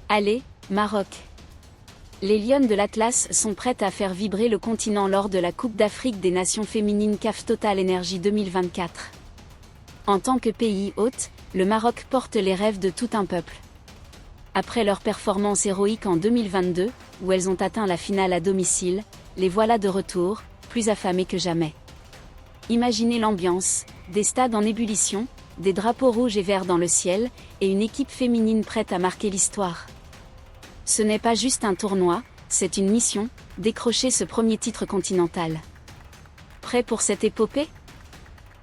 Allez, Maroc! Les Lionnes de l'Atlas sont prêtes à faire vibrer le continent lors de la Coupe d'Afrique des Nations féminines CAF Total Energy 2024. En tant que pays hôte, le Maroc porte les rêves de tout un peuple. Après leur performance héroïque en 2022, où elles ont atteint la finale à domicile, les voilà de retour, plus affamées que jamais. Imaginez l'ambiance, des stades en ébullition, des drapeaux rouges et verts dans le ciel, et une équipe féminine prête à marquer l'histoire. Ce n'est pas juste un tournoi, c'est une mission, décrocher ce premier titre continental. Prêt pour cette épopée?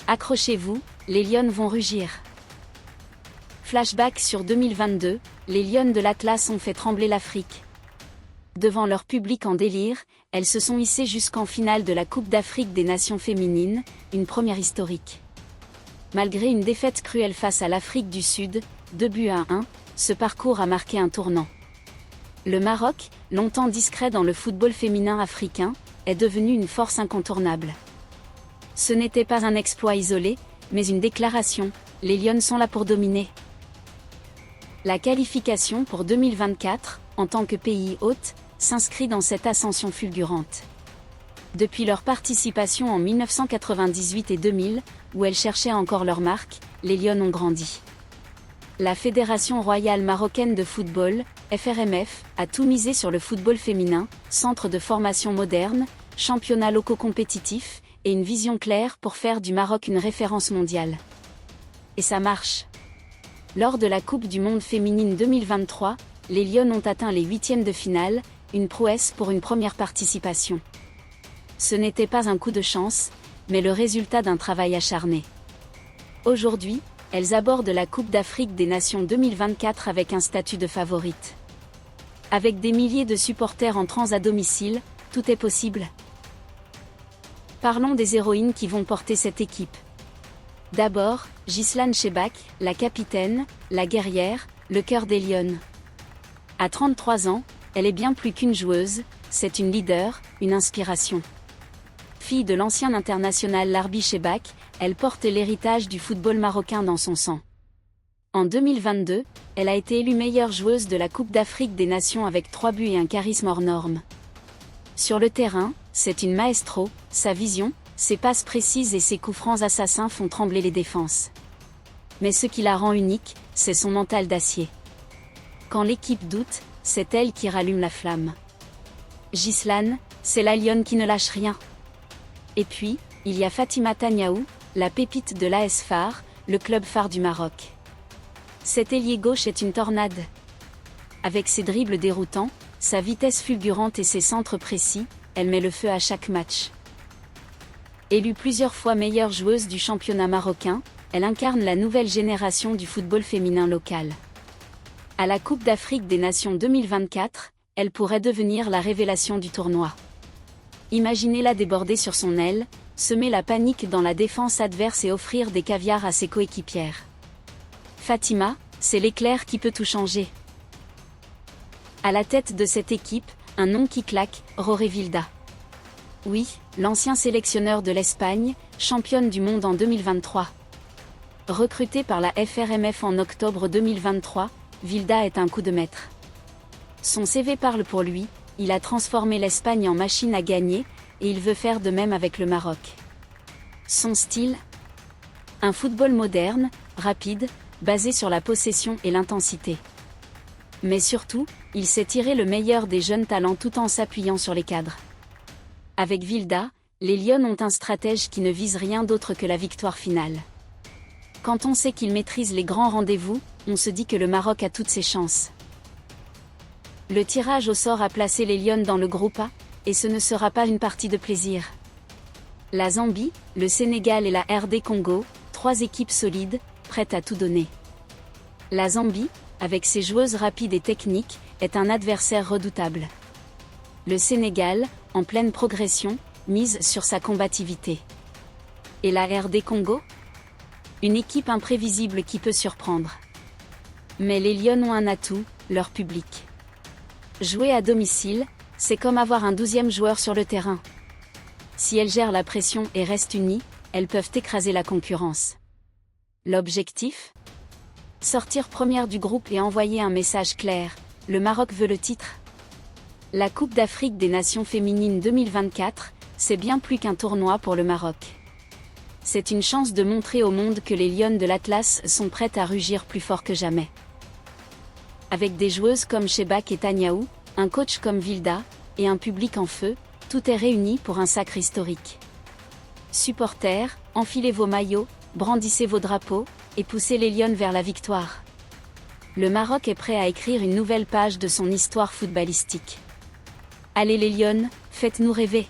Accrochez-vous, les Lionnes vont rugir. Flashback sur 2022, les Lionnes de l'Atlas ont fait trembler l'Afrique. Devant leur public en délire, elles se sont hissées jusqu'en finale de la Coupe d'Afrique des Nations féminines, une première historique. Malgré une défaite cruelle face à l'Afrique du Sud, 2-1, ce parcours a marqué un tournant. Le Maroc, longtemps discret dans le football féminin africain, est devenu une force incontournable. Ce n'était pas un exploit isolé, mais une déclaration, les Lionnes sont là pour dominer. La qualification pour 2024, en tant que pays hôte, s'inscrit dans cette ascension fulgurante. Depuis leur participation en 1998 et 2000, où elles cherchaient encore leur marque, les Lionnes ont grandi. La Fédération royale marocaine de football, FRMF, a tout misé sur le football féminin, centre de formation moderne, championnats locaux compétitifs, et une vision claire pour faire du Maroc une référence mondiale. Et ça marche. Lors de la Coupe du Monde féminine 2023, les Lionnes ont atteint les huitièmes de finale, une prouesse pour une première participation. Ce n'était pas un coup de chance, mais le résultat d'un travail acharné. Aujourd'hui, elles abordent la Coupe d'Afrique des Nations 2024 avec un statut de favorite. Avec des milliers de supporters entrants à domicile, tout est possible. Parlons des héroïnes qui vont porter cette équipe. D'abord, Ghislaine Chebak, la capitaine, la guerrière, le cœur des Lionnes. À 33 ans, elle est bien plus qu'une joueuse, c'est une leader, une inspiration. Fille de l'ancien international Larbi Chebak, elle porte l'héritage du football marocain dans son sang. En 2022, elle a été élue meilleure joueuse de la Coupe d'Afrique des Nations avec 3 buts et un charisme hors norme. Sur le terrain, c'est une maestro, sa vision, ses passes précises et ses coups francs assassins font trembler les défenses. Mais ce qui la rend unique, c'est son mental d'acier. Quand l'équipe doute, c'est elle qui rallume la flamme. Ghislaine, c'est la lionne qui ne lâche rien. Et puis, il y a Fatima Taniaou, la pépite de l'AS Far, le club phare du Maroc. Cet ailier gauche est une tornade. Avec ses dribbles déroutants, sa vitesse fulgurante et ses centres précis, elle met le feu à chaque match. Élue plusieurs fois meilleure joueuse du championnat marocain, elle incarne la nouvelle génération du football féminin local. À la Coupe d'Afrique des Nations 2024, elle pourrait devenir la révélation du tournoi. Imaginez-la déborder sur son aile, semer la panique dans la défense adverse et offrir des caviars à ses coéquipières. Fatima, c'est l'éclair qui peut tout changer. À la tête de cette équipe, un nom qui claque, Roré Vilda. Oui, l'ancien sélectionneur de l'Espagne, championne du monde en 2023. Recrutée par la FRMF en octobre 2023, Vilda est un coup de maître. Son CV parle pour lui, il a transformé l'Espagne en machine à gagner, et il veut faire de même avec le Maroc. Son style? Un football moderne, rapide, basé sur la possession et l'intensité. Mais surtout, il sait tirer le meilleur des jeunes talents tout en s'appuyant sur les cadres. Avec Vilda, les Lionnes ont un stratège qui ne vise rien d'autre que la victoire finale. Quand on sait qu'il maîtrise les grands rendez-vous, on se dit que le Maroc a toutes ses chances. Le tirage au sort a placé les Lionnes dans le groupe A, et ce ne sera pas une partie de plaisir. La Zambie, le Sénégal et la RD Congo, 3 équipes solides, prêtes à tout donner. La Zambie, avec ses joueuses rapides et techniques, est un adversaire redoutable. Le Sénégal, en pleine progression, mise sur sa combativité. Et la RD Congo? Une équipe imprévisible qui peut surprendre. Mais les Lionnes ont un atout, leur public. Jouer à domicile, c'est comme avoir un 12e joueur sur le terrain. Si elles gèrent la pression et restent unies, elles peuvent écraser la concurrence. L'objectif? Sortir première du groupe et envoyer un message clair, le Maroc veut le titre. La Coupe d'Afrique des Nations féminines 2024, c'est bien plus qu'un tournoi pour le Maroc. C'est une chance de montrer au monde que les Lionnes de l'Atlas sont prêtes à rugir plus fort que jamais. Avec des joueuses comme Chebak et Taniaou, un coach comme Vilda, et un public en feu, tout est réuni pour un sacre historique. Supporters, enfilez vos maillots, brandissez vos drapeaux, et poussez les Lionnes vers la victoire. Le Maroc est prêt à écrire une nouvelle page de son histoire footballistique. Allez les Lionnes, faites-nous rêver!